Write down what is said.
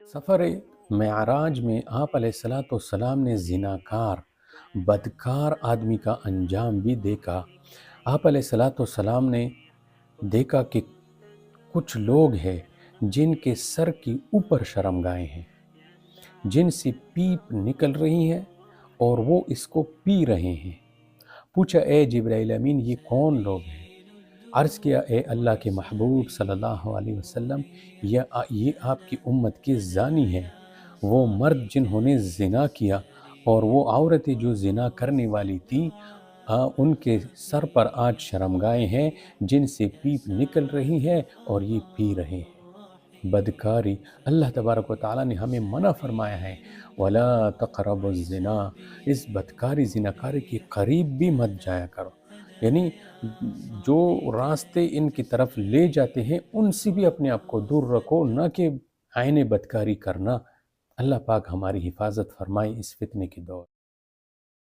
سفر معراج میں آپ علیہ الصلاۃ والسلام نے زناکار بدکار آدمی کا انجام بھی دیکھا۔ آپ علیہ الصلاۃ والسلام نے دیکھا کہ کچھ لوگ ہیں جن کے سر کی اوپر شرمگاہیں ہیں، جن سے پیپ نکل رہی ہے اور وہ اس کو پی رہے ہیں۔ پوچھا اے جبرائیل امین یہ کون لوگ ہیں؟ عرض کیا اے اللہ کے محبوب صلی اللہ علیہ وسلم یہ آپ کی امت کے زانی ہیں، وہ مرد جنہوں نے زنا کیا اور وہ عورتیں جو زنا کرنے والی تھیں، ان کے سر پر آج شرمگاہیں ہیں جن سے پیپ نکل رہی ہے اور یہ پی رہے ہیں۔ بدکاری، اللہ تبارک و تعالیٰ نے ہمیں منع فرمایا ہے وَلَا تَقْرَبُوا الزِّنَا، اس بدکاری زناکاری کے قریب بھی مت جایا کرو، یعنی جو راستے ان کی طرف لے جاتے ہیں ان سے بھی اپنے آپ کو دور رکھو، نہ کہ عین بدکاری کرنا۔ اللہ پاک ہماری حفاظت فرمائے اس فتنے کے دور۔